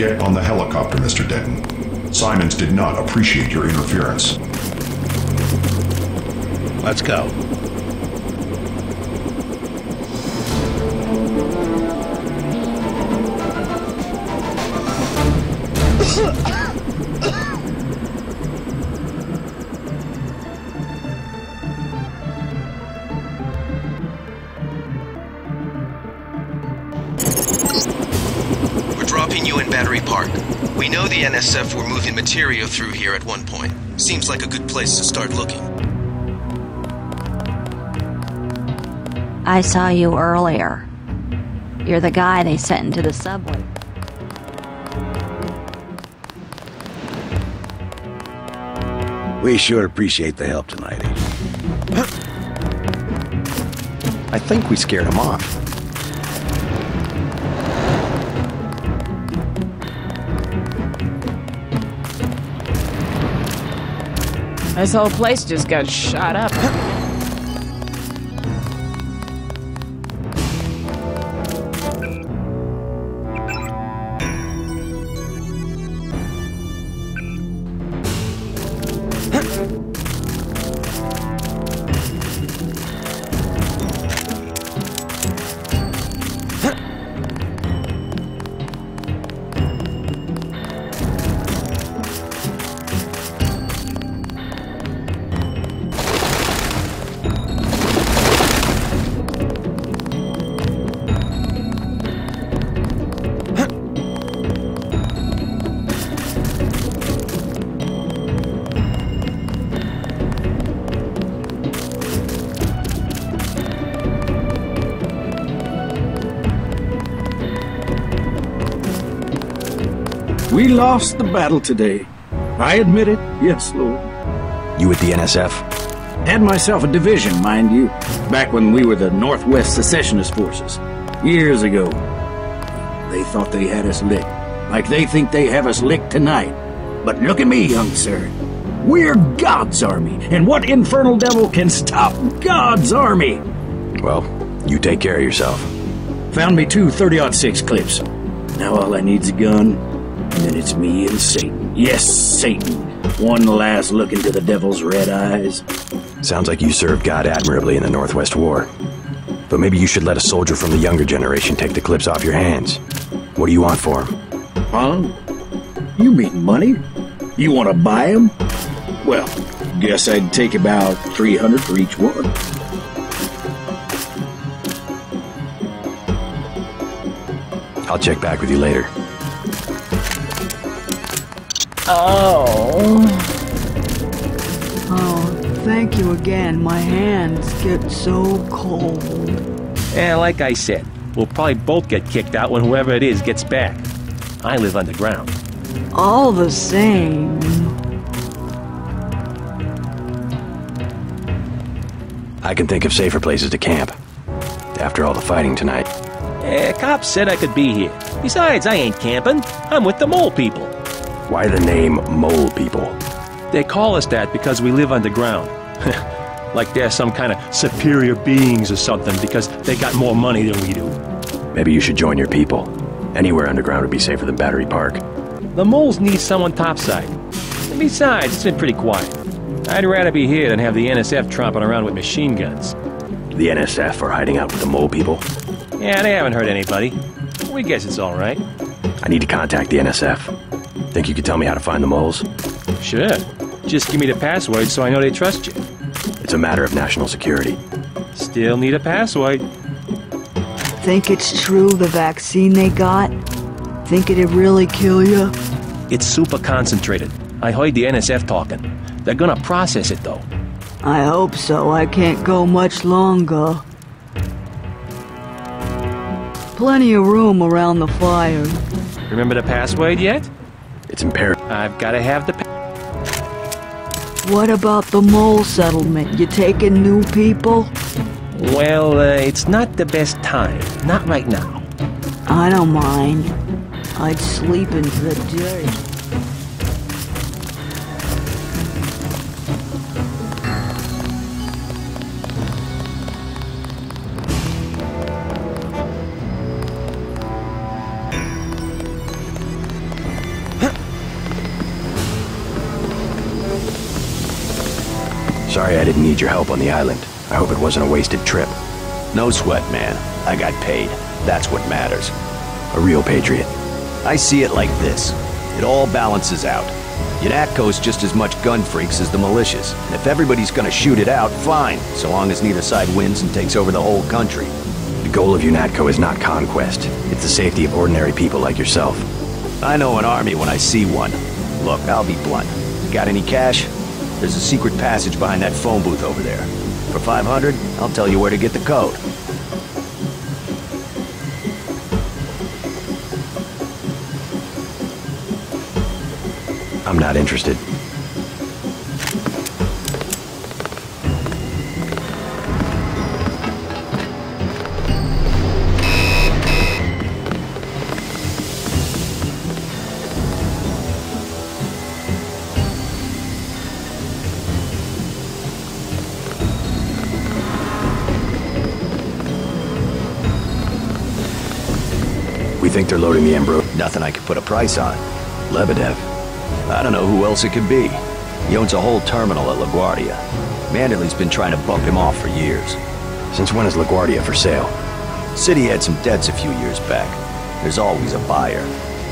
Get on the helicopter, Mr. Denton. Simons did not appreciate your interference. Let's go. We're dropping you in Battery Park. We know the NSF were moving material through here at one point. Seems like a good place to start looking. I saw you earlier. You're the guy they sent into the subway. We sure appreciate the help tonight, Agent. I think we scared him off. This whole place just got shot up. We lost the battle today. I admit it, yes, Lord. You with the NSF? Had myself a division, mind you, back when we were the Northwest Secessionist Forces. Years ago. They thought they had us licked. Like they think they have us licked tonight. But look at me, young sir. We're God's army, and what infernal devil can stop God's army? Well, you take care of yourself. Found me two 30-06 clips. Now all I need's a gun, and then it's me and Satan. Yes, Satan. One last look into the devil's red eyes. Sounds like you served God admirably in the Northwest War. But maybe you should let a soldier from the younger generation take the clips off your hands. What do you want for him? Huh? You mean money? You want to buy them? Well, guess I'd take about 300 for each one. I'll check back with you later. Oh, thank you again. My hands get so cold. Yeah, like I said, we'll probably both get kicked out when whoever it is gets back. I live underground. All the same. I can think of safer places to camp. After all the fighting tonight. Cops said I could be here. Besides, I ain't camping. I'm with the mole people. Why the name Mole People? They call us that because we live underground. Like they're some kind of superior beings or something because they got more money than we do. Maybe you should join your people. Anywhere underground would be safer than Battery Park. The moles need someone topside. And besides, it's been pretty quiet. I'd rather be here than have the NSF tromping around with machine guns. The NSF are hiding out with the Mole People? Yeah, they haven't hurt anybody. We guess it's all right. I need to contact the NSF. Think you could tell me how to find the moles? Sure. Just give me the password so I know they trust you. It's a matter of national security. Still need a password. Think it's true, the vaccine they got? Think it'd really kill you? It's super concentrated. I heard the NSF talking. They're gonna process it, though. I hope so. I can't go much longer. Plenty of room around the fire. Remember the password yet? It's imperative. I've gotta have the What about the mole settlement? You taking new people? Well, it's not the best time. Not right now. I don't mind. I'd sleep into the dirt. Sorry I didn't need your help on the island. I hope it wasn't a wasted trip. No sweat, man. I got paid. That's what matters. A real patriot. I see it like this. It all balances out. UNATCO's just as much gun freaks as the militias. And if everybody's gonna shoot it out, fine, so long as neither side wins and takes over the whole country. The goal of UNATCO is not conquest. It's the safety of ordinary people like yourself. I know an army when I see one. Look, I'll be blunt. Got any cash? There's a secret passage behind that phone booth over there. For 500, I'll tell you where to get the code. I'm not interested. We think they're loading the Embro. Nothing I could put a price on. Lebedev. I don't know who else it could be. He owns a whole terminal at LaGuardia. Manderley's been trying to bump him off for years. Since when is LaGuardia for sale? City had some debts a few years back. There's always a buyer.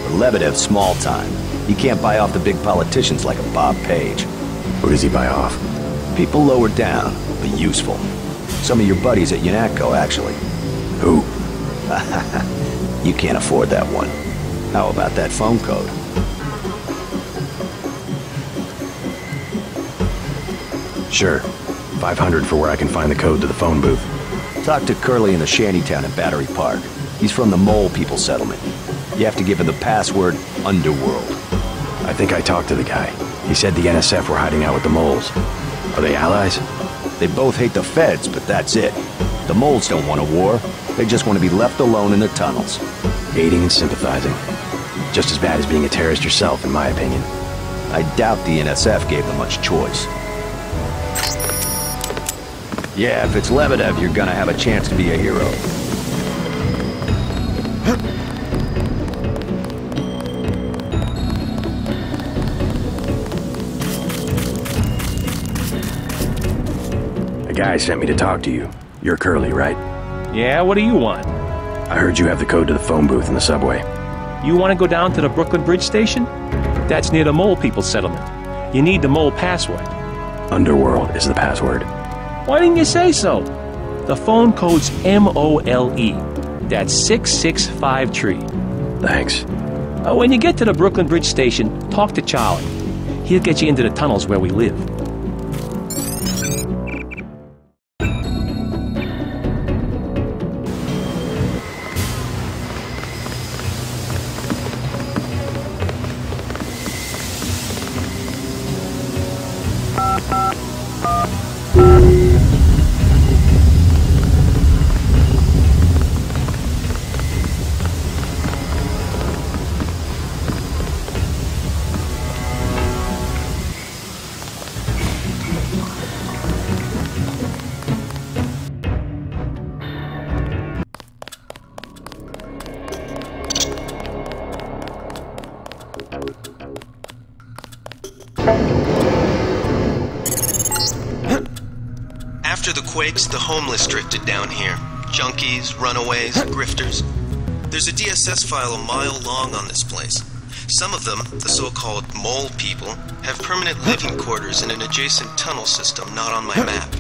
But Lebedev's small time. He can't buy off the big politicians like a Bob Page. Who does he buy off? People lower down, but useful. Some of your buddies at UNATCO, actually. Who? You can't afford that one. How about that phone code? Sure. 500 for where I can find the code to the phone booth. Talk to Curly in the shantytown at Battery Park. He's from the Mole People settlement. You have to give him the password Underworld. I think I talked to the guy. He said the NSF were hiding out with the moles. Are they allies? They both hate the feds, but that's it. The moles don't want a war. They just want to be left alone in the tunnels. Aiding and sympathizing. Just as bad as being a terrorist yourself, in my opinion. I doubt the NSF gave them much choice. Yeah, if it's Lebedev, you're gonna have a chance to be a hero. A guy sent me to talk to you. You're Curly, right? Yeah, what do you want? I heard you have the code to the phone booth in the subway. You want to go down to the Brooklyn Bridge Station? That's near the Mole People settlement. You need the Mole password. Underworld is the password. Why didn't you say so? The phone code's MOLE. That's 665 Thanks. When you get to the Brooklyn Bridge Station, talk to Charlie. He'll get you into the tunnels where we live. After the quakes, the homeless drifted down here. Junkies, runaways, grifters. There's a DSS file a mile long on this place. Some of them, the so-called Mole People, have permanent living quarters in an adjacent tunnel system not on my map.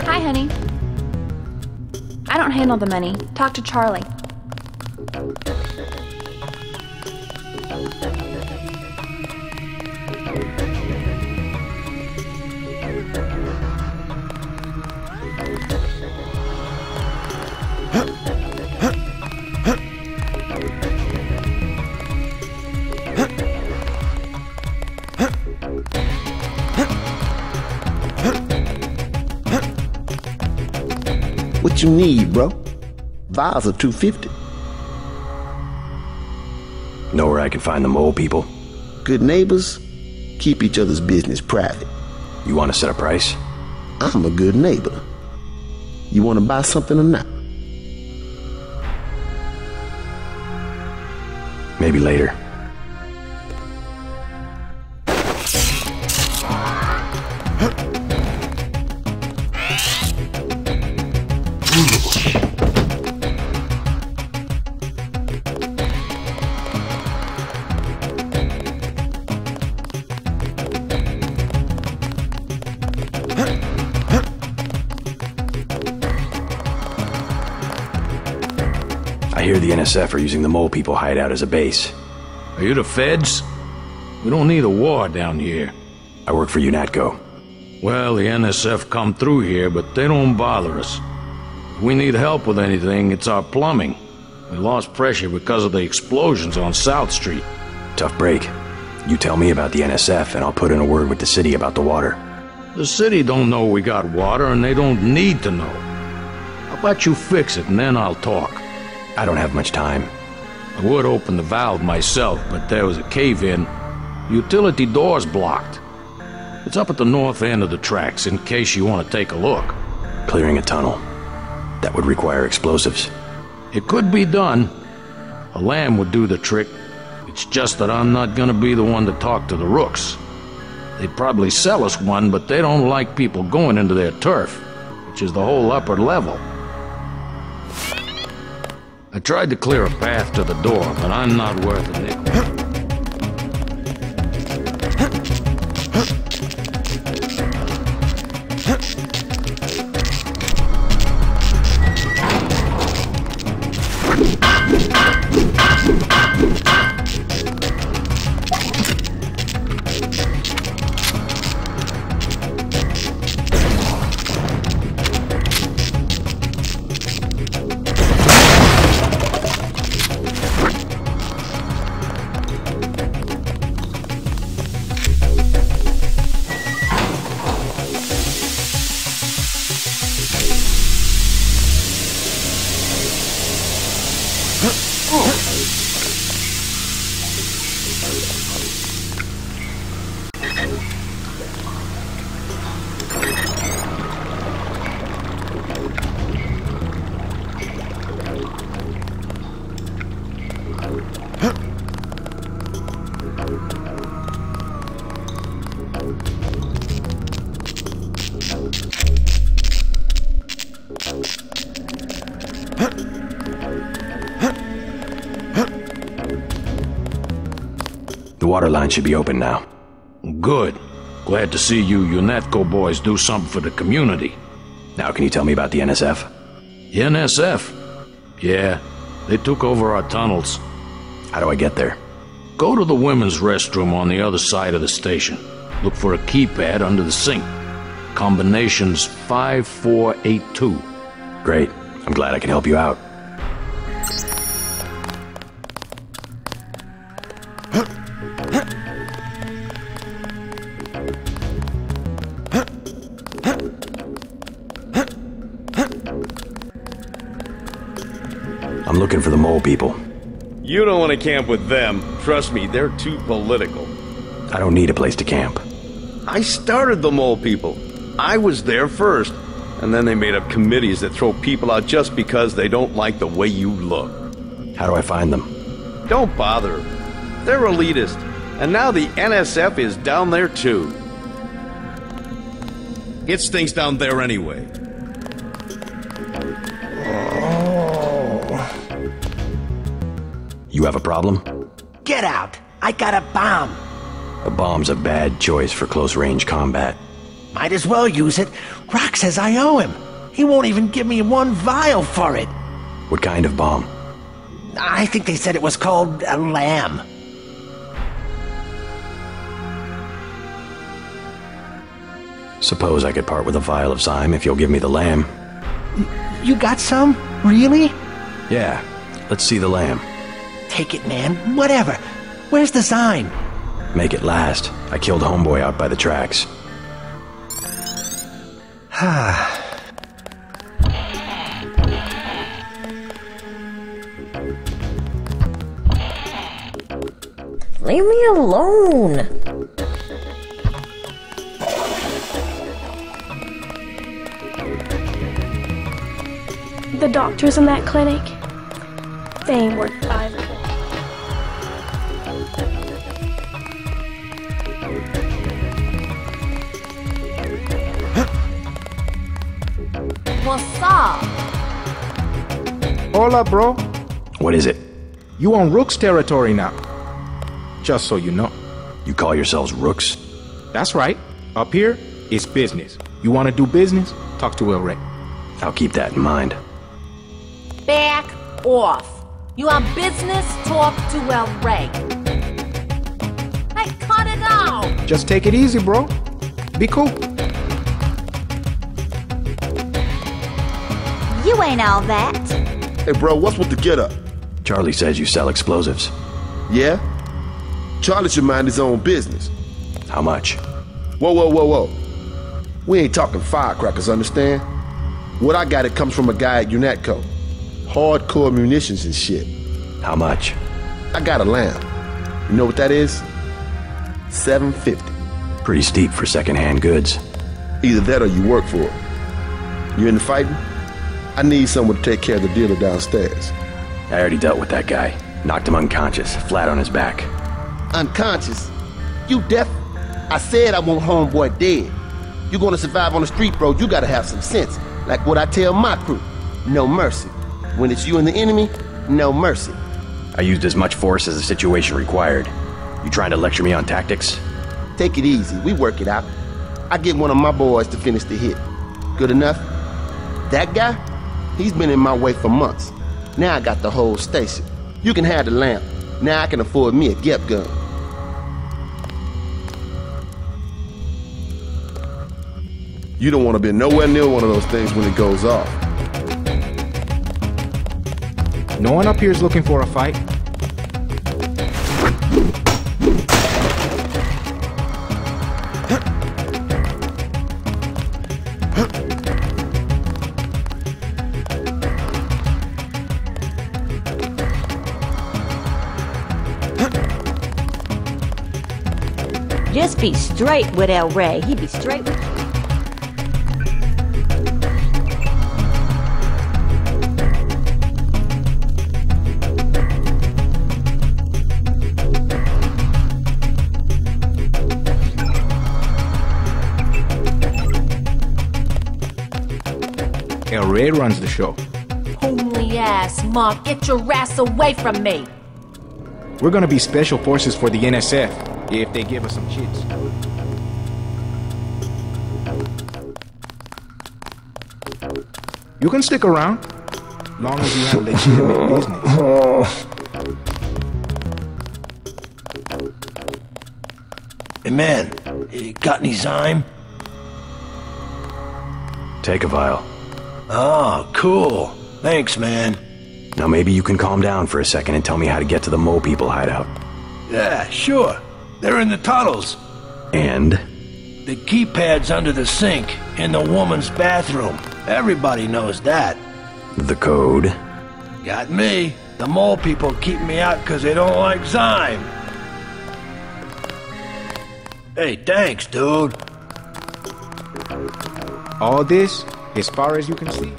Hi, honey. I don't handle the money. Talk to Charlie. What you need, bro? Vials are $250. Know where I can find the Mole People? good neighbors keep each other's business private. You want to set a price? I'm a good neighbor. You want to buy something or not? Maybe later. I hear the NSF are using the Mole People hideout as a base. Are you the feds? We don't need a war down here. I work for UNATCO. Well, the NSF come through here, but they don't bother us. If we need help with anything, it's our plumbing. We lost pressure because of the explosions on South Street. Tough break. You tell me about the NSF and I'll put in a word with the city about the water. The city don't know we got water and they don't need to know. How about you fix it and then I'll talk? I don't have much time. I would open the valve myself, but there was a cave-in. The utility door's blocked. It's up at the north end of the tracks in case you want to take a look. Clearing a tunnel. That would require explosives. It could be done. A lamb would do the trick. It's just that I'm not gonna be the one to talk to the rooks. They'd probably sell us one, but they don't like people going into their turf, which is the whole upper level. I tried to clear a path to the door, but I'm not worth a nickel. The water line should be open now. Good. Glad to see you UNATCO boys do something for the community. Now can you tell me about the NSF? The NSF? Yeah, they took over our tunnels. How do I get there? Go to the women's restroom on the other side of the station. Look for a keypad under the sink. Combination's 5482. Great. I'm glad I can help you out. I'm looking for the Mole People. You don't want to camp with them. Trust me, they're too political. I don't need a place to camp. I started the Mole People. I was there first. And then they made up committees that throw people out just because they don't like the way you look. How do I find them? Don't bother. They're elitist. And now the NSF is down there too. It's things down there anyway. You have a problem? Get out! I got a bomb! A bomb's a bad choice for close-range combat. Might as well use it. Rock says I owe him. He won't even give me one vial for it. What kind of bomb? I think they said it was called a lamb. Suppose I could part with a vial of Zyme if you'll give me the lamb. You got some? Really? Yeah. Let's see the lamb. Take it, man. Whatever. Where's the Zyme? Make it last. I killed homeboy out by the tracks. Leave me alone. The doctors in that clinic, they ain't worth either. What's up? Hola, bro. What is it? You on Rook's territory now. Just so you know. You call yourselves Rooks? That's right. Up here, it's business. You want to do business? Talk to El Rey. I'll keep that in mind. Back off. You on business? Talk to El Rey. Hey, cut it out! Just take it easy, bro. Be cool. You ain't all that. Hey, bro, what's with the get-up? Charlie says you sell explosives. Yeah? Charlie should mind his own business. How much? Whoa, whoa, whoa, whoa. We ain't talking firecrackers, understand? What I got, it comes from a guy at UNATCO. Hardcore munitions and shit. How much? I got a lamb. You know what that is? $750. Pretty steep for secondhand goods. Either that or you work for it. You into fighting? I need someone to take care of the dealer downstairs. I already dealt with that guy. Knocked him unconscious, flat on his back. Unconscious? You deaf? I said I want homeboy dead. You gonna survive on the street, bro, you gotta have some sense. Like what I tell my crew. No mercy. When it's you and the enemy, no mercy. I used as much force as the situation required. You trying to lecture me on tactics? Take it easy, we work it out. I get one of my boys to finish the hit. Good enough? That guy? He's been in my way for months. Now I got the whole station. You can have the lamp. Now I can afford me a Gep gun. You don't want to be nowhere near one of those things when it goes off. No one up here is looking for a fight. Just be straight with El Rey. He be straight with you. El Rey runs the show. Homely ass, Mark. Get your ass away from me. We're gonna be special forces for the NSF if they give us some chits. You can stick around, long as you have legitimate business. Hey man, you got any Zyme? Take a vial. Oh, cool. Thanks, man. Now maybe you can calm down for a second and tell me how to get to the Mole People hideout. Yeah, sure. They're in the tunnels. And? The keypad's under the sink, in the woman's bathroom. Everybody knows that. The code? Got me. The Mole People keep me out because they don't like Zyme. Hey, thanks, dude. All this, as far as you can see.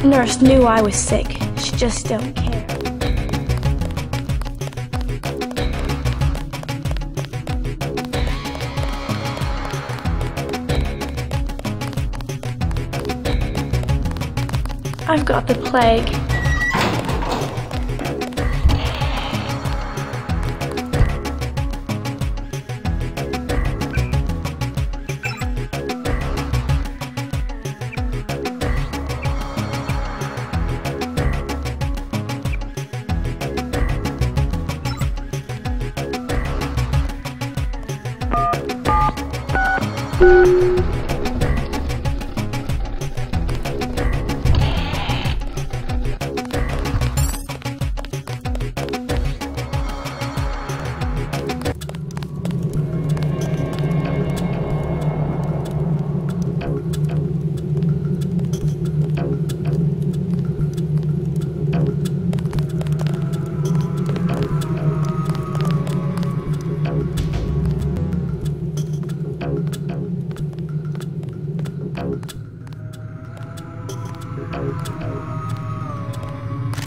Nurse knew I was sick. She just don't care. I've got the plague.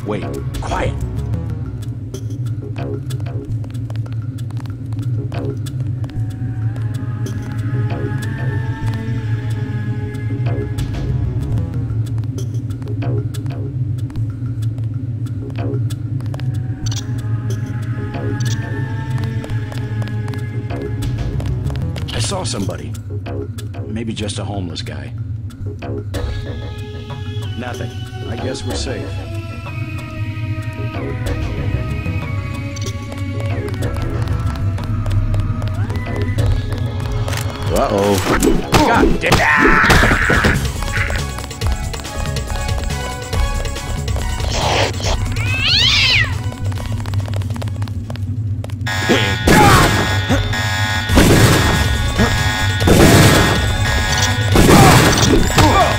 Wait, quiet. I saw somebody. Maybe just a homeless guy. Nothing. I guess we're safe. Uh-oh. God damn.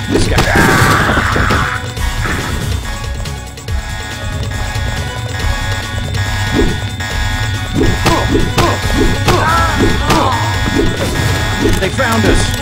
This guy. They found us!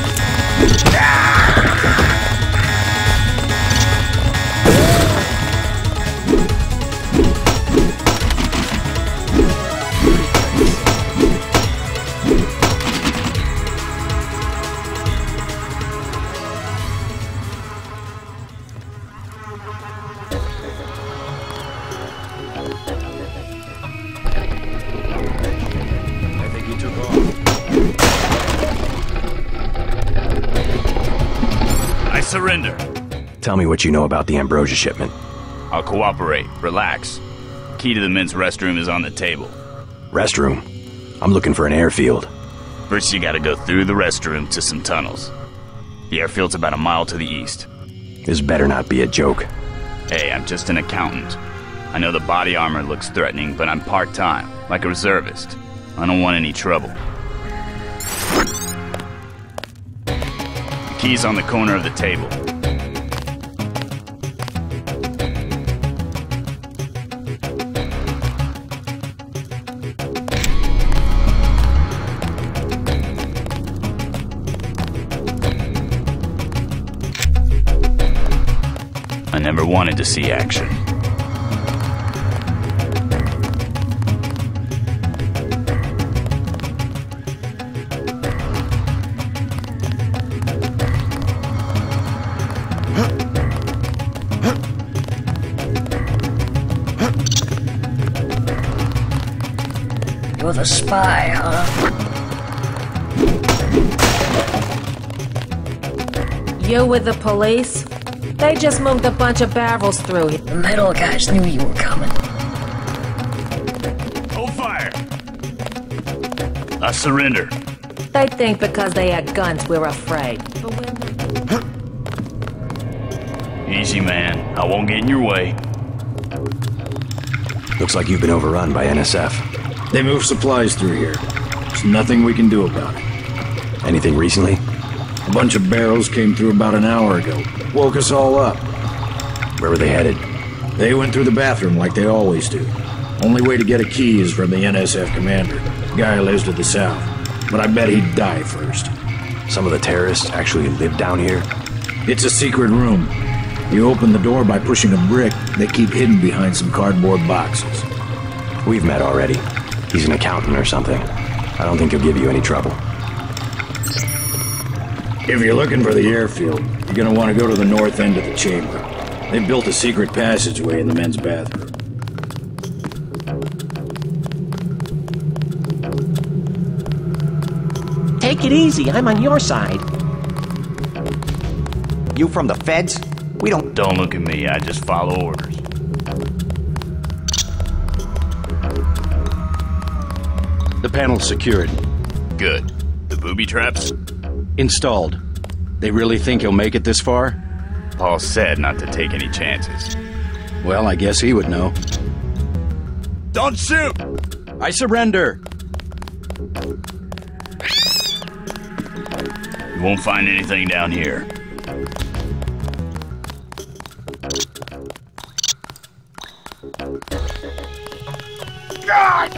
I think he took off. I surrender. Tell me what you know about the Ambrosia shipment. I'll cooperate. Relax. Key to the men's restroom is on the table. Restroom? I'm looking for an airfield. First you gotta go through the restroom to some tunnels. The airfield's about a mile to the east. This better not be a joke. Hey, I'm just an accountant. I know the body armor looks threatening, but I'm part-time, like a reservist. I don't want any trouble. The key's on the corner of the table. I never wanted to see action. You're the spy, huh? You with the police? They just moved a bunch of barrels through here. The metal guys knew you were coming. Hold fire! I surrender. They think because they had guns, we're afraid. Easy, man. I won't get in your way. Looks like you've been overrun by NSF. They move supplies through here. There's nothing we can do about it. Anything recently? A bunch of barrels came through about an hour ago. Woke us all up. Where were they headed? They went through the bathroom like they always do. Only way to get a key is from the NSF commander. Guy lives to the south. But I bet he'd die first. Some of the terrorists actually live down here? It's a secret room. You open the door by pushing a brick. They keep hidden behind some cardboard boxes. We've met already. He's an accountant or something. I don't think he'll give you any trouble. If you're looking for the airfield, you're gonna want to go to the north end of the chamber. They built a secret passageway in the men's bathroom. Take it easy, I'm on your side. You from the feds? We don't... Don't look at me, I just follow orders. The panel's secured. Good. The booby traps? Installed. They really think he'll make it this far? Paul said not to take any chances. Well, I guess he would know. Don't shoot! I surrender! You won't find anything down here. God!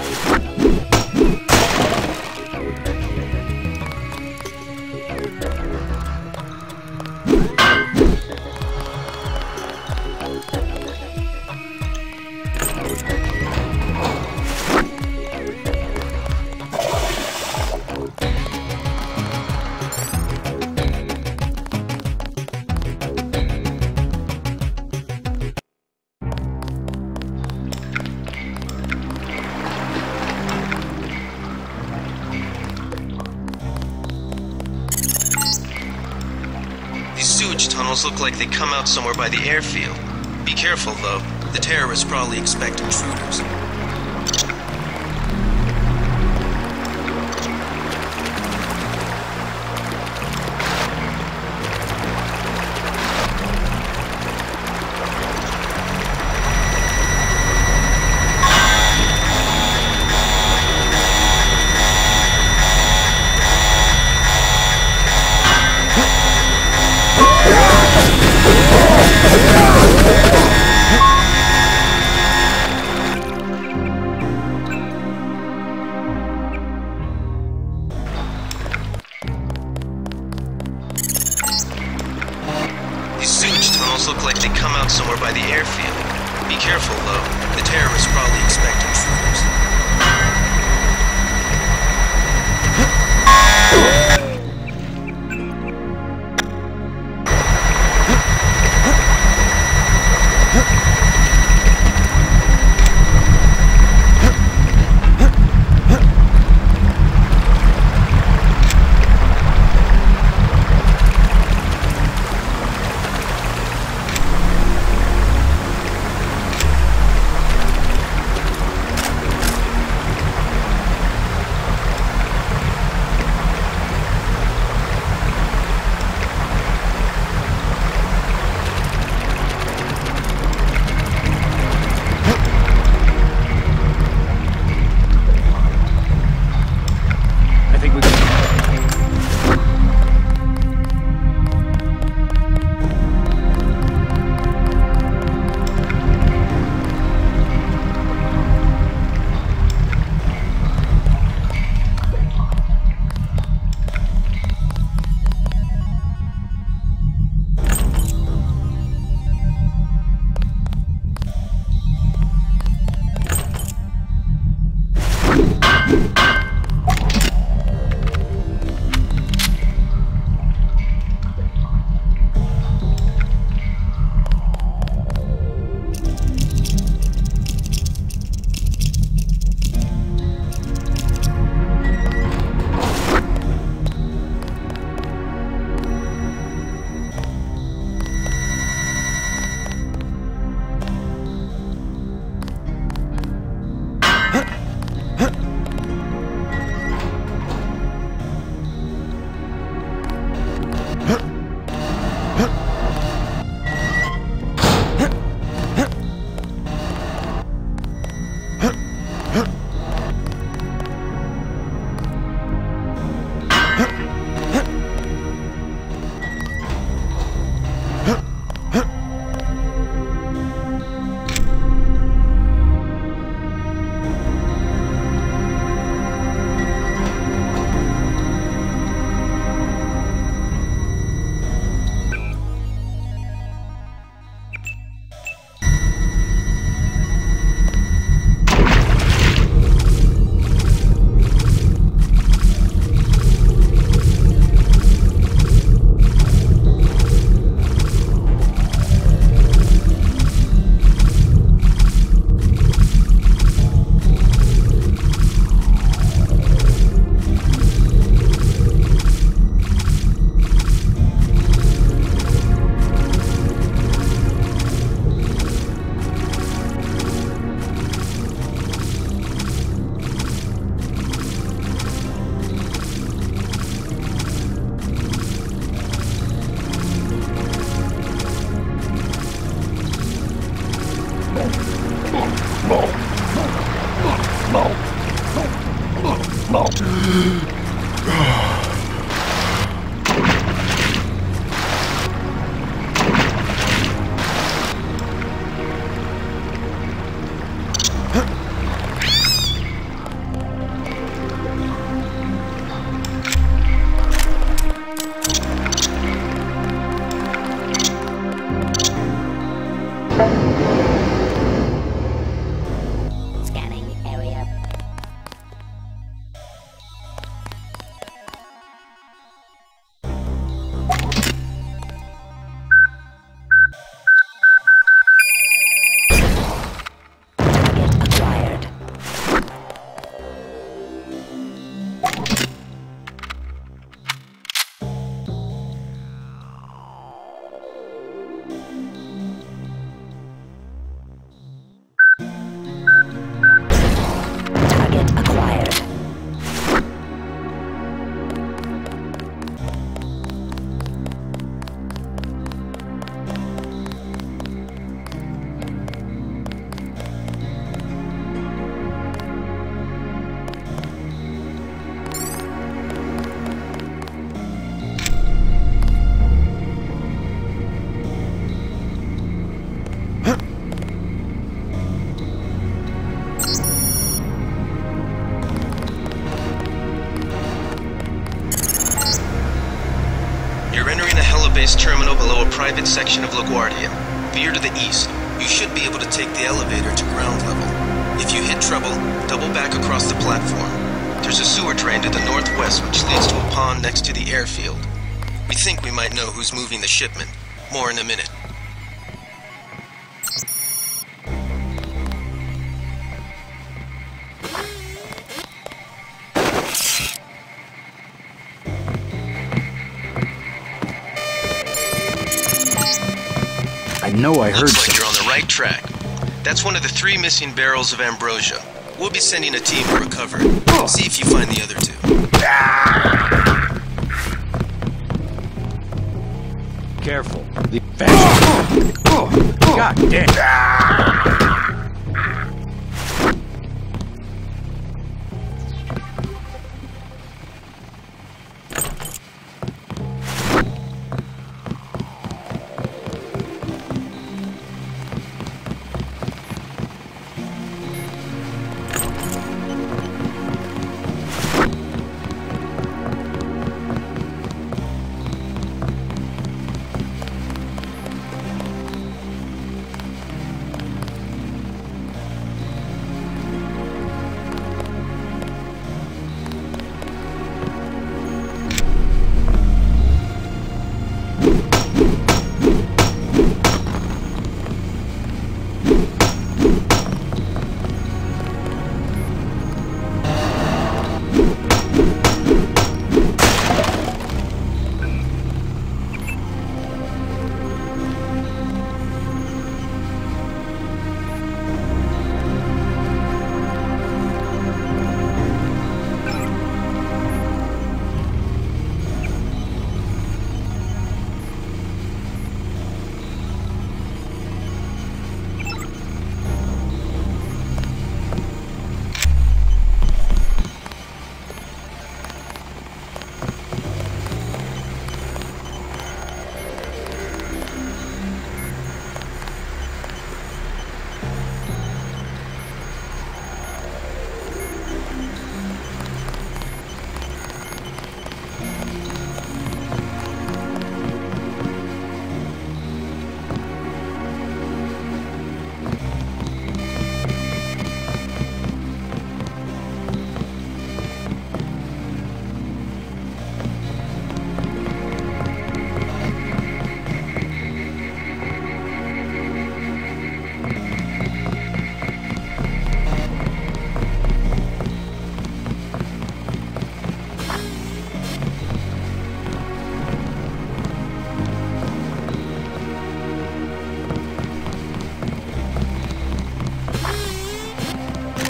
Tunnels look like they come out somewhere by the airfield. Be careful, though. The terrorists probably expect intruders. Look like they come out somewhere by the airfield. Be careful, though. The terrorists probably expect intruders. You're entering a helibase terminal below a private section of LaGuardia. Veer to the east. You should be able to take the elevator to ground level. If you hit trouble, double back across the platform. There's a sewer drain to the northwest which leads to a pond next to the airfield. We think we might know who's moving the shipment. More in a minute. I know I heard Looks like something. you're on the right track. That's one of the 3 missing barrels of ambrosia. We'll be sending a team to recover it. See if you find the other 2. Careful. The fashion. God damn.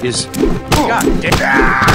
Is God damn.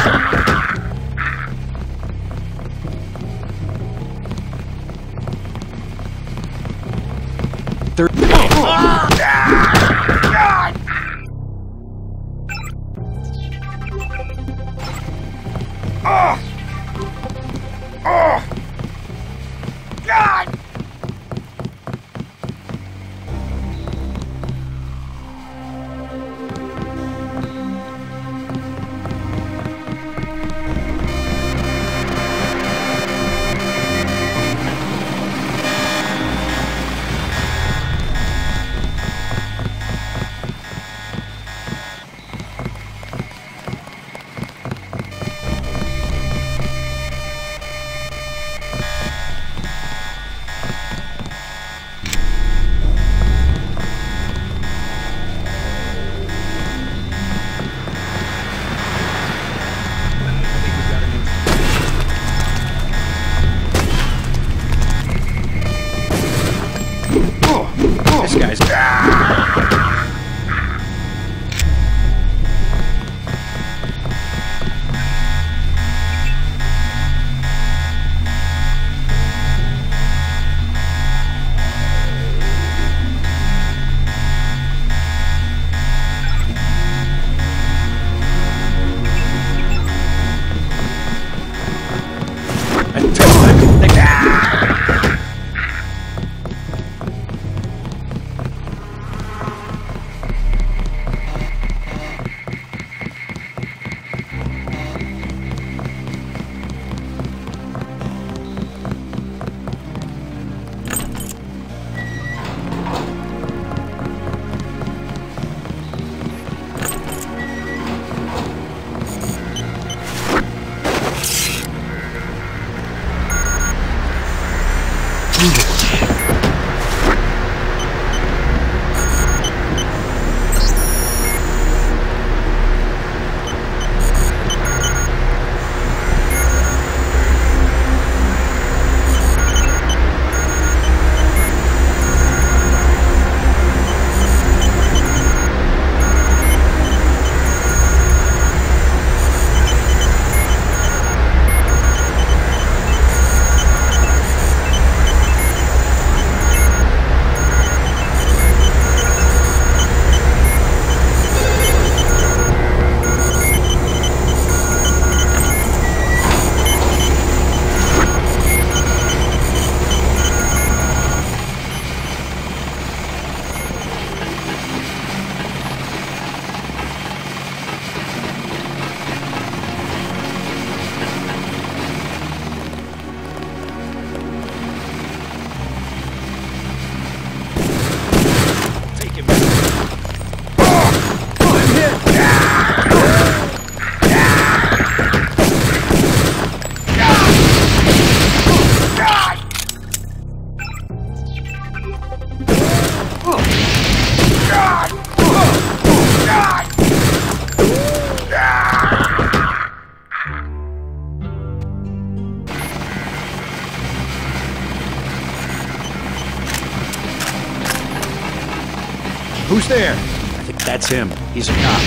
Who's there? I think that's him. He's a cop.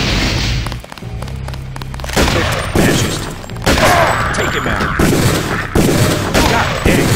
Fascist. Take him out. God dang.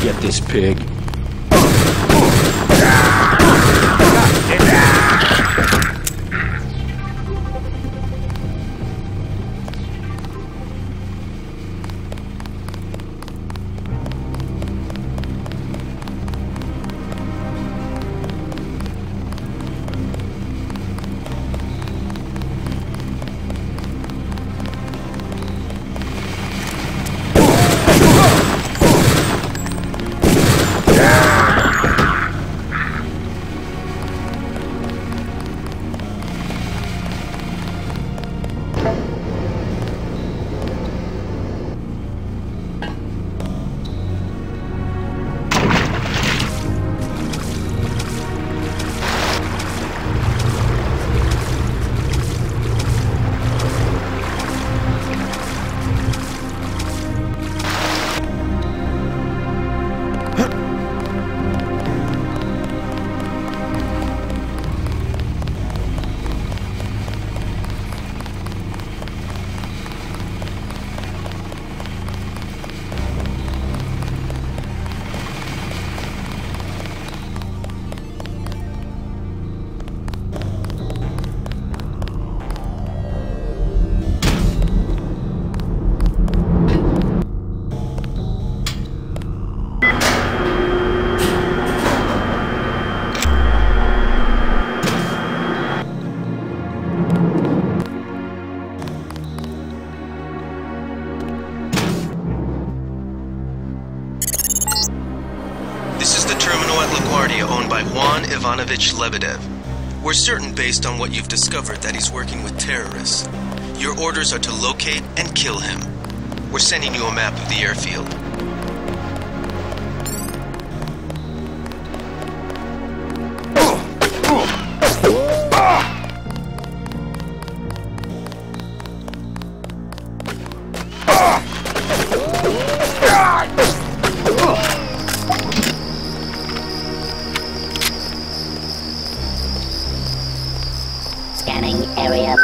Get this pig. by Juan Ivanovich Lebedev. We're certain based on what you've discovered that he's working with terrorists. Your orders are to locate and kill him. We're sending you a map of the airfield. Scanning area.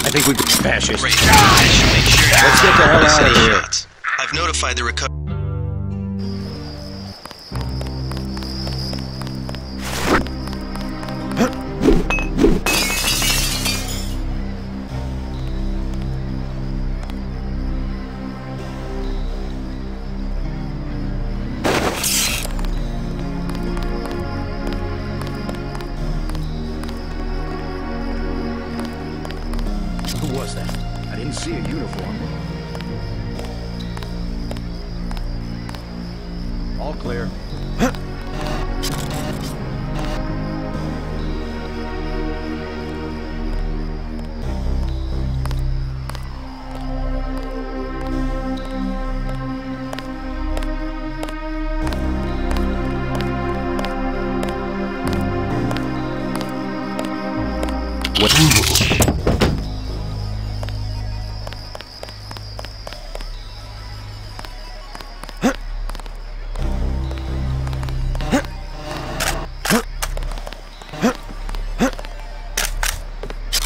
I think we could smash it. Great. Make sure you Let's get the hell out of here. shots. I've notified the recovery. Who was that? I didn't see a uniform. All clear.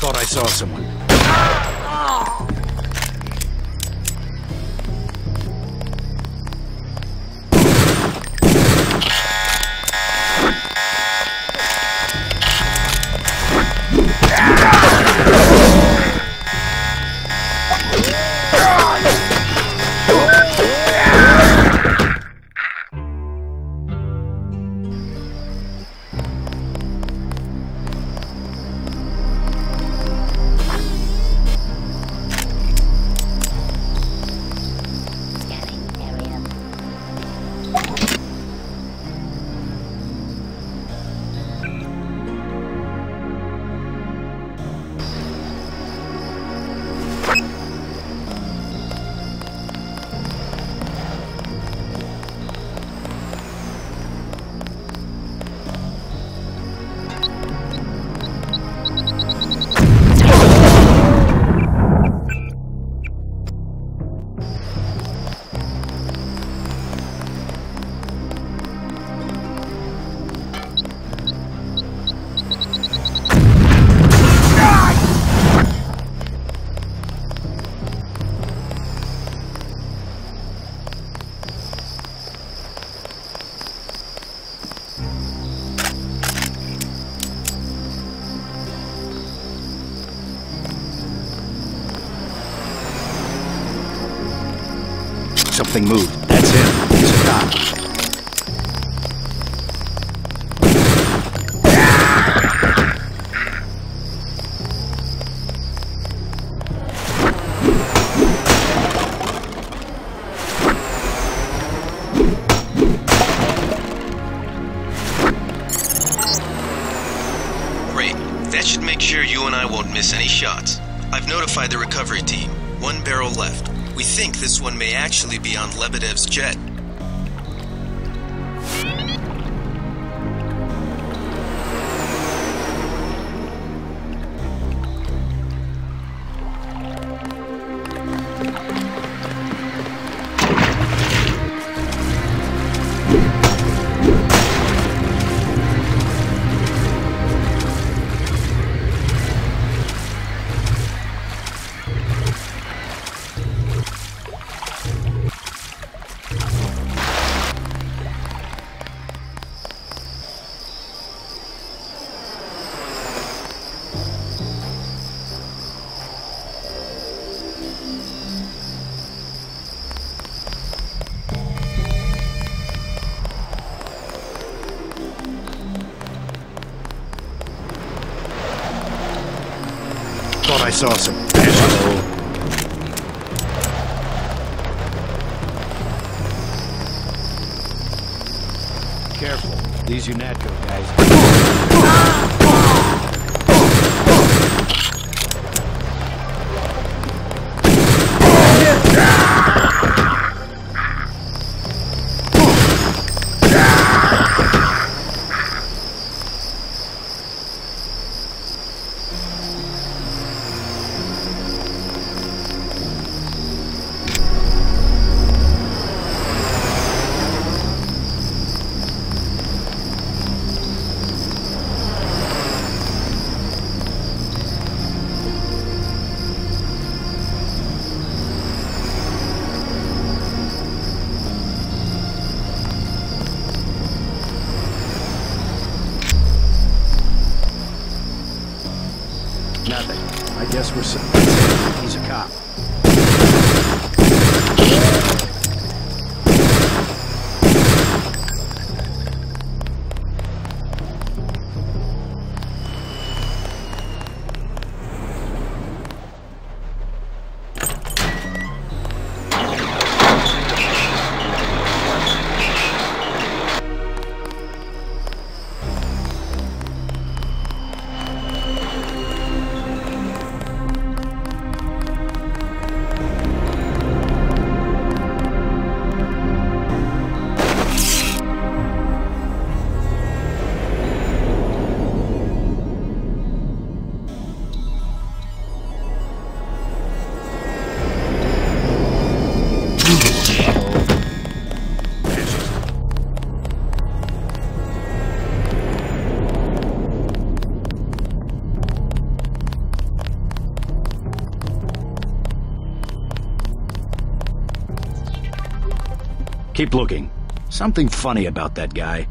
Thought I saw someone. Something moved. That's him. He's a cop. That should make sure you and I won't miss any shots. I've notified the recovery team. 1 barrel left. We think this one may actually be on Lebedev's jet. Thought I saw some vegetable. Careful. These UNATCO guys. Nothing. I guess we're so... He's a cop. Keep looking. Something funny about that guy.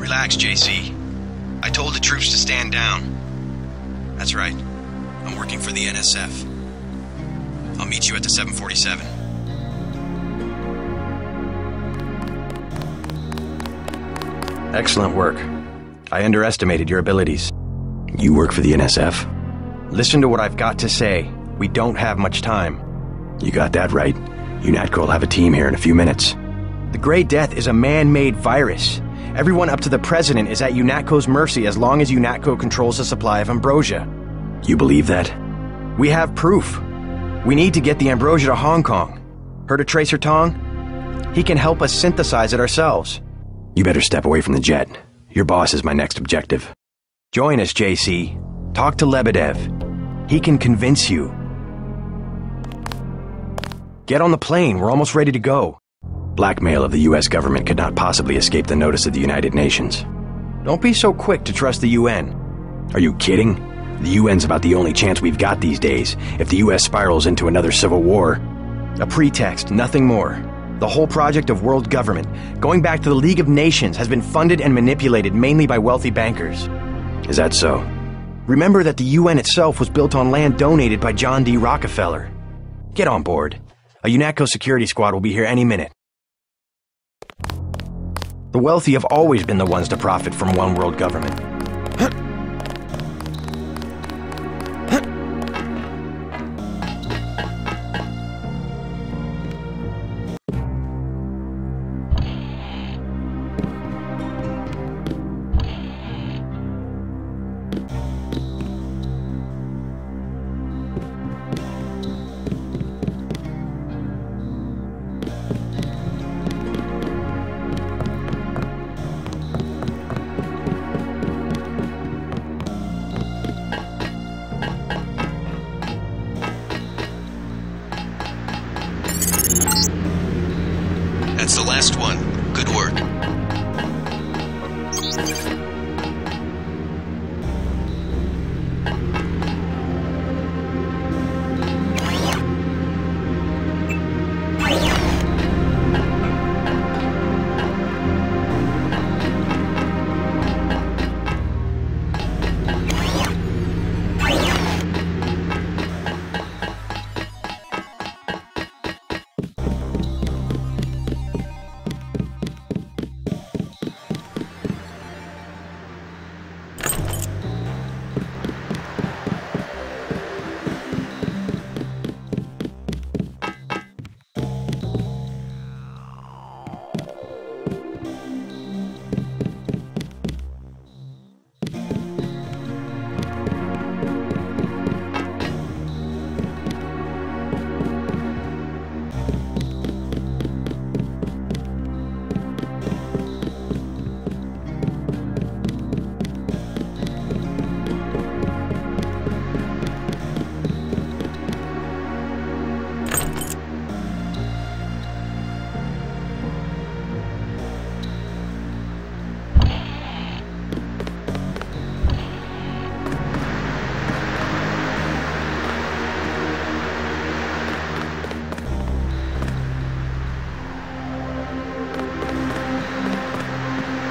Relax, JC. I told the troops to stand down. That's right. I'm working for the NSF. I'll meet you at the 747. Excellent work. I underestimated your abilities. You work for the NSF? Listen to what I've got to say. We don't have much time. You got that right. UNATCO will have a team here in a few minutes. The Grey Death is a man-made virus. Everyone up to the President is at UNATCO's mercy as long as UNATCO controls the supply of ambrosia. You believe that? We have proof. We need to get the ambrosia to Hong Kong. Heard of Tracer Tong? He can help us synthesize it ourselves. You better step away from the jet. Your boss is my next objective. Join us, JC. Talk to Lebedev. He can convince you. Get on the plane. We're almost ready to go. Blackmail of the U.S. government could not possibly escape the notice of the United Nations. Don't be so quick to trust the UN. Are you kidding? The UN's about the only chance we've got these days. If the U.S. spirals into another civil war. A pretext, nothing more. The whole project of world government, going back to the League of Nations, has been funded and manipulated mainly by wealthy bankers. Is that so? Remember that the UN itself was built on land donated by John D. Rockefeller. Get on board. A UNATCO security squad will be here any minute. The wealthy have always been the ones to profit from one world government. That's the last one. Good work.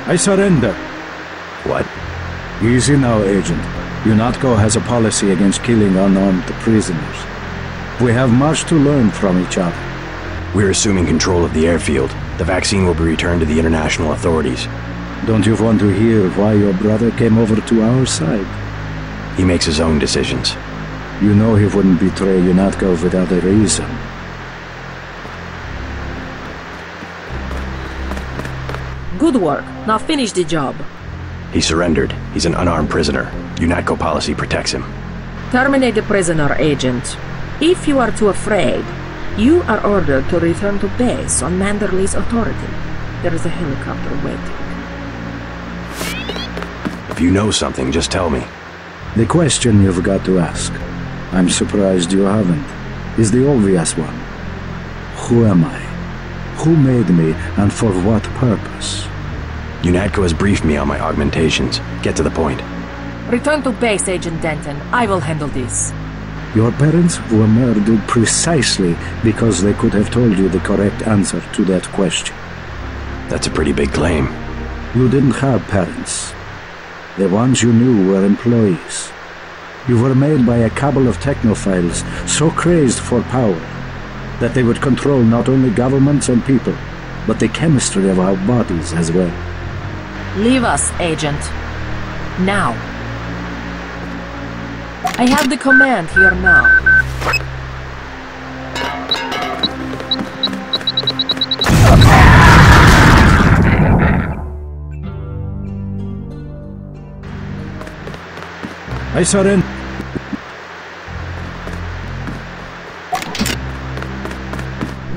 I surrender. What? Easy now, Agent. UNATCO has a policy against killing unarmed prisoners. We have much to learn from each other. We're assuming control of the airfield. The vaccine will be returned to the international authorities. Don't you want to hear why your brother came over to our side? He makes his own decisions. You know he wouldn't betray UNATCO without a reason. Good work. Now finish the job. He surrendered. He's an unarmed prisoner. UNATCO policy protects him. Terminate the prisoner, Agent. If you are too afraid, you are ordered to return to base on Manderley's authority. There is a helicopter waiting. If you know something, just tell me. The question you've got to ask, I'm surprised you haven't, is the obvious one. Who am I? Who made me, and for what purpose? UNATCO has briefed me on my augmentations. Get to the point. Return to base, Agent Denton. I will handle this. Your parents were murdered precisely because they could have told you the correct answer to that question. That's a pretty big claim. You didn't have parents. The ones you knew were employees. You were made by a cabal of technophiles so crazed for power that they would control not only governments and people, but the chemistry of our bodies as well. Leave us, Agent. Now. I have the command here now. I surrender.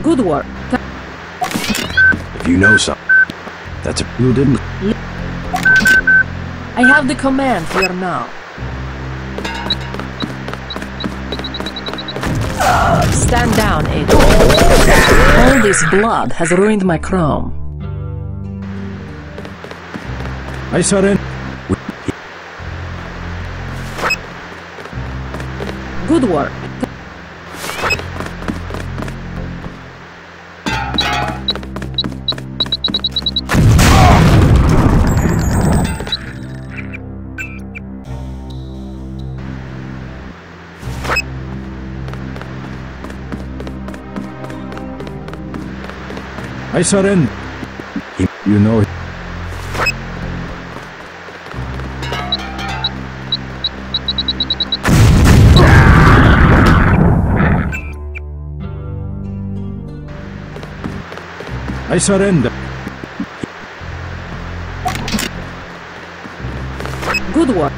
Good work. If you know something, that's a... You didn't... I have the command here now. Stand down, Agent. All this blood has ruined my chrome. I surrender. Good work. I surrender. You know it. I surrender. Good work.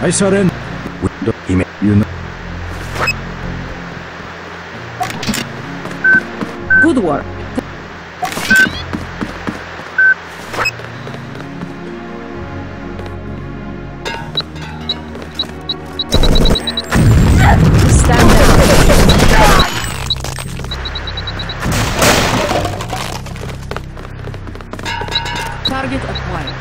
I surrender. You know. Good work. Stand down. Target acquired.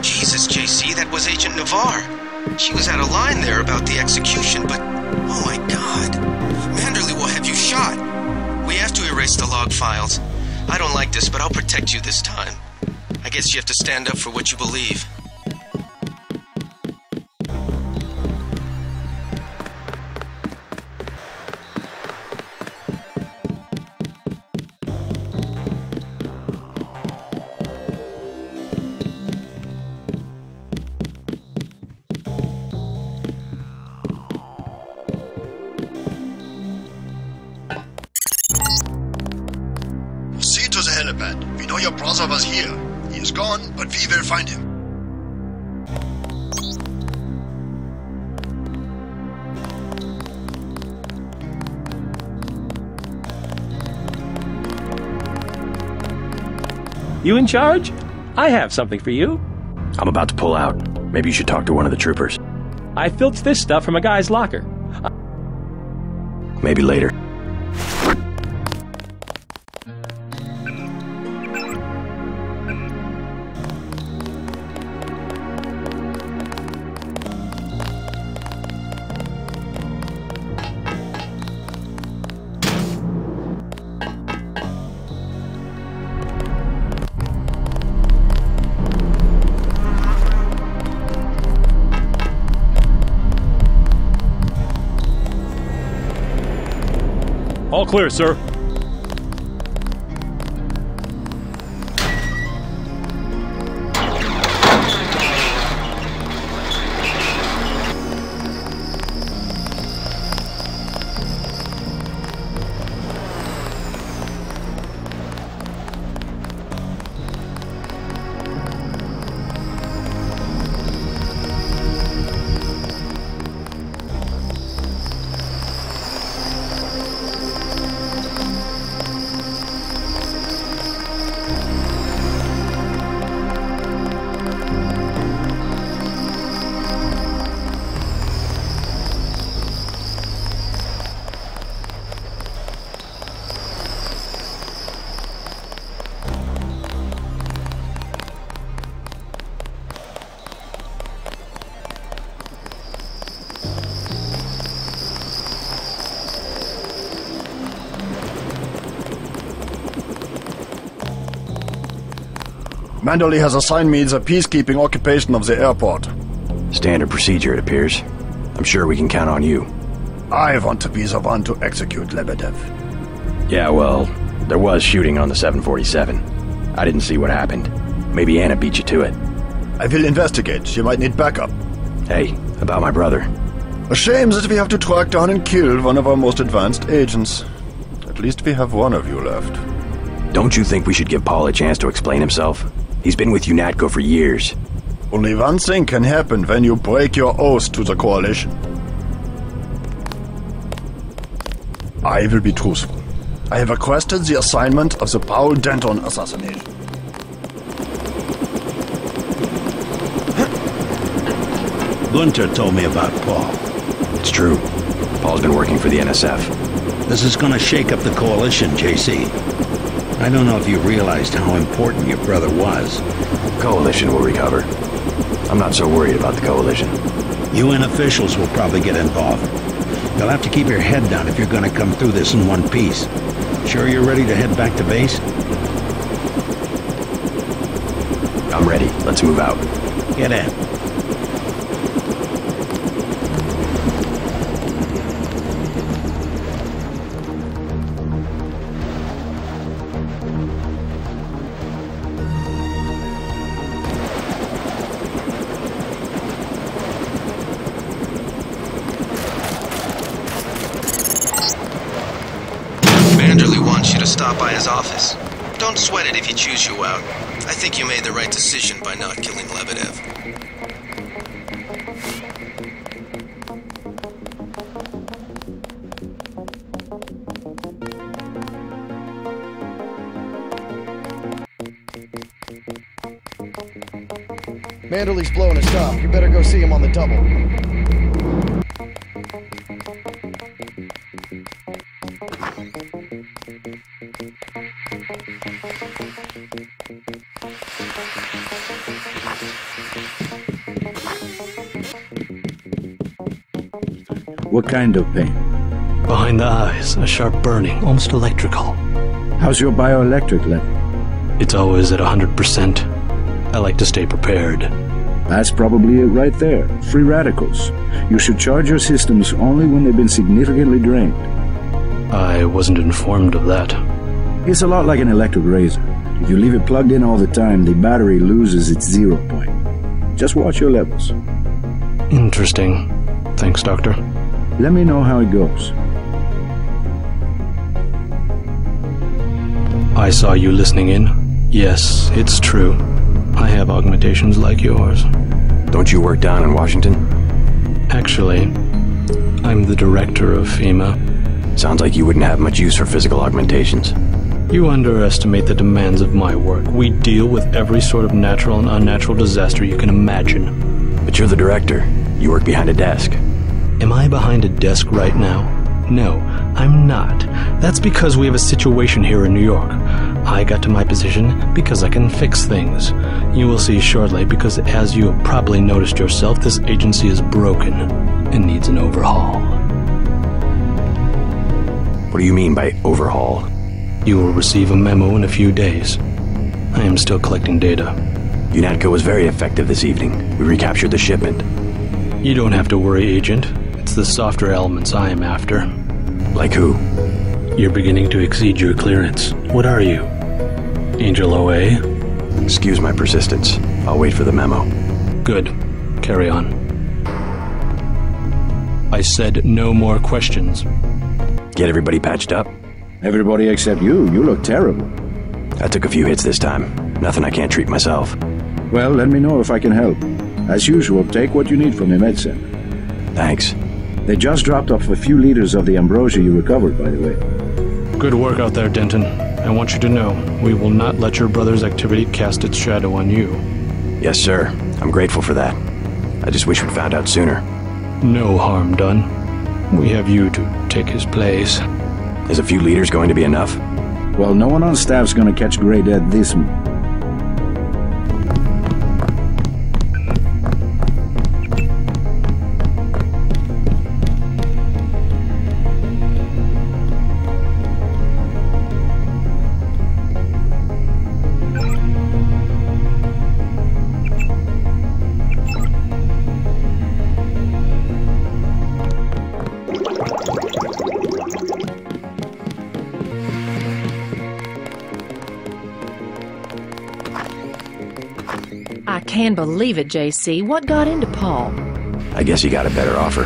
Jesus, JC, that was Agent Navarre. She was out of line there about the execution, but oh my God. Manderley will have you shot. We have to erase the log files. I don't like this, but I'll protect you this time. I guess you have to stand up for what you believe. See to the helipad. We know your brother was here. He is gone, but we will find him. You in charge? I have something for you. I'm about to pull out. Maybe you should talk to one of the troopers. I filched this stuff from a guy's locker. Maybe later. All clear, sir. Manderley has assigned me the peacekeeping occupation of the airport. Standard procedure, it appears. I'm sure we can count on you. I want to be the one to execute Lebedev. Yeah, well, there was shooting on the 747. I didn't see what happened. Maybe Anna beat you to it. I will investigate. You might need backup. Hey, about my brother. A shame that we have to track down and kill one of our most advanced agents. At least we have one of you left. Don't you think we should give Paul a chance to explain himself? He's been with UNATCO for years. Only one thing can happen when you break your oath to the Coalition. I will be truthful. I have requested the assignment of the Paul Denton assassination. Gunter told me about Paul. It's true. Paul's been working for the NSF. This is gonna shake up the Coalition, JC. I don't know if you realized how important your brother was. Coalition will recover. I'm not so worried about the Coalition. UN officials will probably get involved. You'll have to keep your head down if you're gonna come through this in one piece. Sure you're ready to head back to base? I'm ready. Let's move out. Get in. Stop by his office. Don't sweat it if he chews you out. I think you made the right decision by not killing Lebedev. Manderley's blowing his top. You better go see him on the double. What kind of pain? Behind the eyes, a sharp burning, almost electrical. How's your bioelectric level? It's always at 100%. I like to stay prepared. That's probably it right there. Free radicals. You should charge your systems only when they've been significantly drained. I wasn't informed of that. It's a lot like an electric razor. If you leave it plugged in all the time, the battery loses its 0 point. Just watch your levels. Interesting. Thanks, Doctor. Let me know how it goes. I saw you listening in. Yes, it's true. I have augmentations like yours. Don't you work down in Washington? Actually, I'm the director of FEMA. Sounds like you wouldn't have much use for physical augmentations. You underestimate the demands of my work. We deal with every sort of natural and unnatural disaster you can imagine. But you're the director. You work behind a desk. Am I behind a desk right now? No, I'm not. That's because we have a situation here in New York. I got to my position because I can fix things. You will see shortly because, as you have probably noticed yourself, this agency is broken and needs an overhaul. What do you mean by overhaul? You will receive a memo in a few days. I am still collecting data. UNATCO was very effective this evening. We recaptured the shipment. You don't have to worry, Agent. It's the softer elements I am after. Like who? You're beginning to exceed your clearance. What are you? Angel OA? Excuse my persistence. I'll wait for the memo. Good. Carry on. I said no more questions. Get everybody patched up? Everybody except you. You look terrible. I took a few hits this time. Nothing I can't treat myself. Well, let me know if I can help. As usual, take what you need from the med center. Thanks. They just dropped off a few liters of the ambrosia you recovered, by the way. Good work out there, Denton. I want you to know, we will not let your brother's activity cast its shadow on you. Yes, sir. I'm grateful for that. I just wish we'd found out sooner. No harm done. We have you to take his place. Is a few liters going to be enough? Well, no one on staff's gonna catch Grey Dead this month. I can't believe it, JC. What got into Paul? I guess he got a better offer.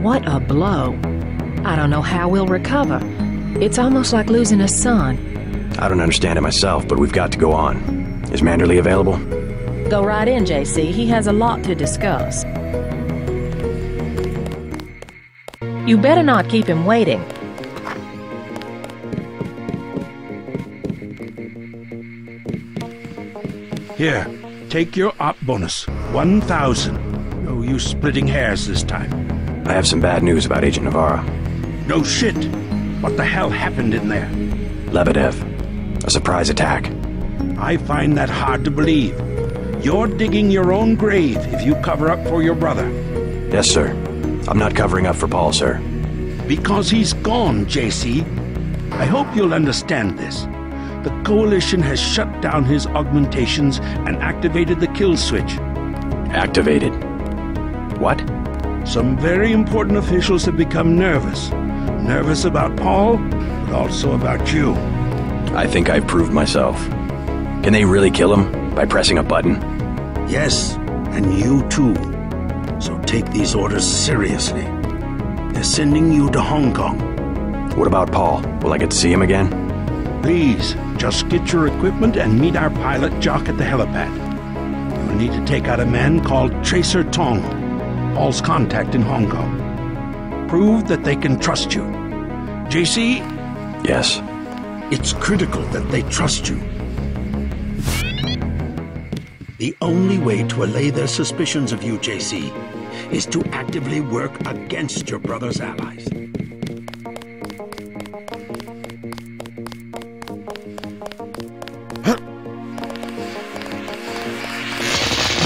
What a blow. I don't know how we'll recover. It's almost like losing a son. I don't understand it myself, but we've got to go on. Is Manderley available? Go right in, JC. He has a lot to discuss. You better not keep him waiting. Here, take your op bonus. 1,000. No use splitting hairs this time. I have some bad news about Agent Navarro. No shit. What the hell happened in there? Lebedev. A surprise attack. I find that hard to believe. You're digging your own grave if you cover up for your brother. Yes, sir. I'm not covering up for Paul, sir. Because he's gone, JC. I hope you'll understand this. The Coalition has shut down his augmentations and activated the kill switch. Activated? What? Some very important officials have become nervous. Nervous about Paul, but also about you. I think I've proved myself. Can they really kill him by pressing a button? Yes, and you too. So take these orders seriously. They're sending you to Hong Kong. What about Paul? Will I get to see him again? Please, just get your equipment and meet our pilot Jock at the helipad. You'll need to take out a man called Tracer Tong, Paul's contact in Hong Kong. Prove that they can trust you. JC? Yes. It's critical that they trust you. The only way to allay their suspicions of you, JC, is to actively work against your brother's allies.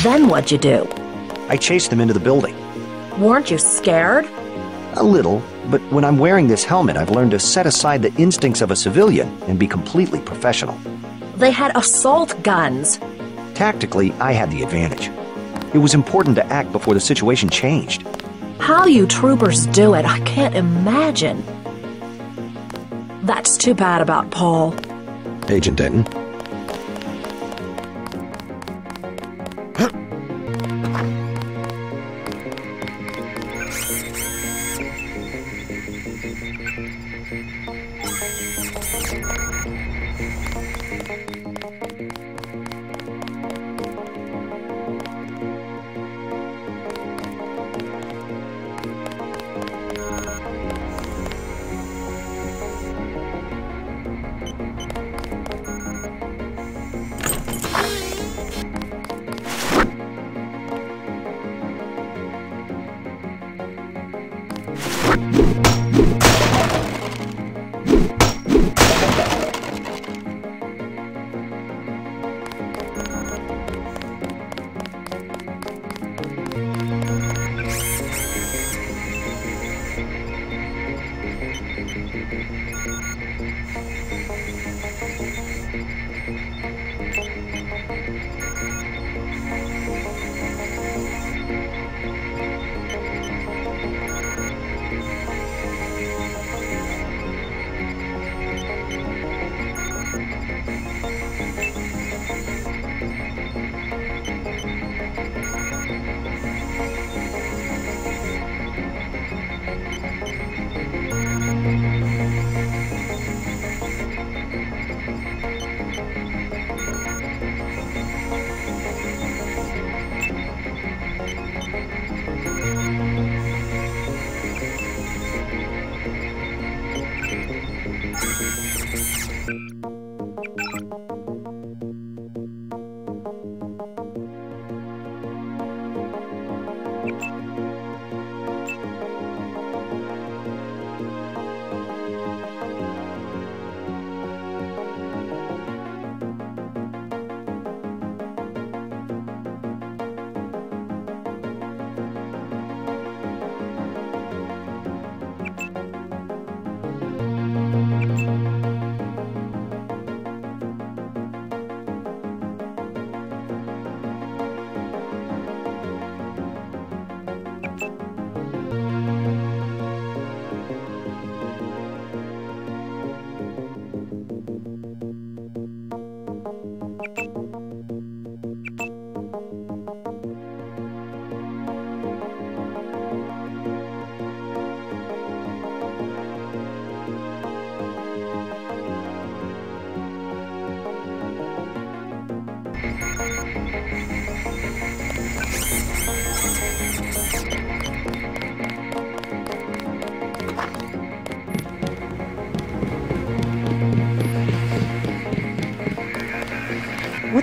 Then what'd you do? I chased them into the building. Weren't you scared? A little, but when I'm wearing this helmet, I've learned to set aside the instincts of a civilian and be completely professional. They had assault guns. Tactically, I had the advantage. It was important to act before the situation changed. How you troopers do it, I can't imagine. That's too bad about Paul. Agent Denton.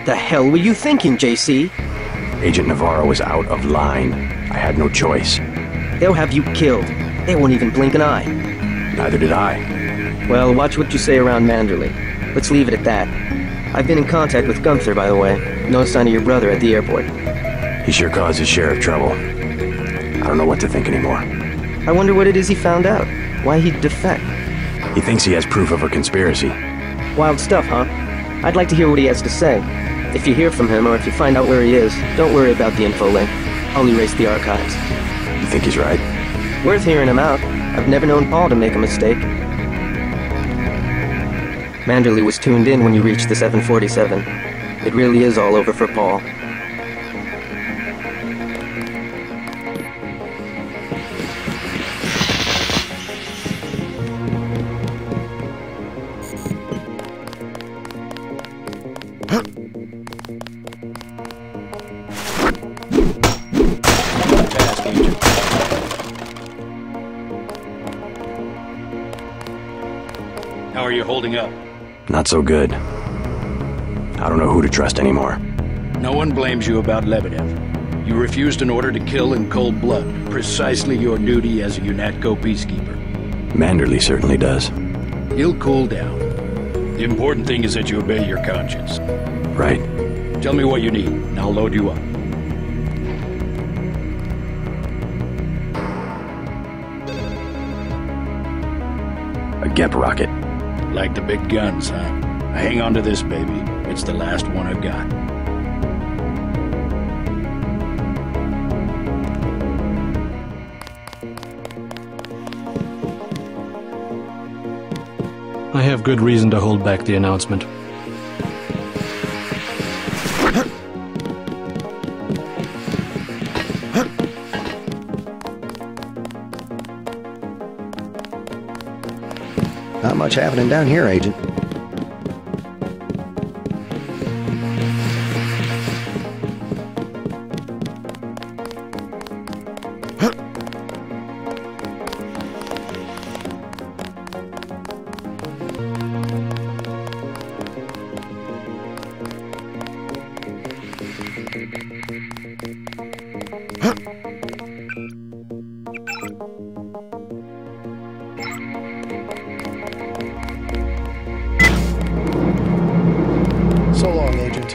What the hell were you thinking, JC? Agent Navarro was out of line. I had no choice. They'll have you killed. They won't even blink an eye. Neither did I. Well, watch what you say around Manderley. Let's leave it at that. I've been in contact with Gunther, by the way. No sign of your brother at the airport. He sure caused his share of trouble. I don't know what to think anymore. I wonder what it is he found out. Why he'd defect. He thinks he has proof of a conspiracy. Wild stuff, huh? I'd like to hear what he has to say. If you hear from him, or if you find out where he is, don't worry about the info link. I'll erase the archives. You think he's right? Worth hearing him out. I've never known Paul to make a mistake. Manderley was tuned in when you reached the 747. It really is all over for Paul. How are you holding up? Not so good. I don't know who to trust anymore. No one blames you about Lebedev. You refused an order to kill in cold blood, precisely your duty as a UNATCO peacekeeper. Manderley certainly does. He'll cool down. The important thing is that you obey your conscience. Right. Tell me what you need, and I'll load you up. A Gep rocket. Like the big guns, huh? Hang on to this, baby. It's the last one I've got. I have good reason to hold back the announcement. Not much happening down here, Agent. So long, Agent.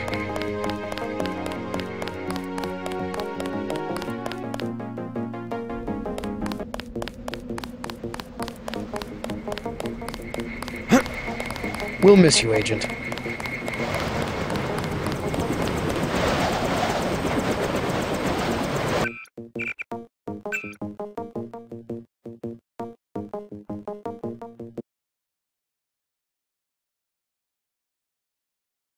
We'll miss you, Agent.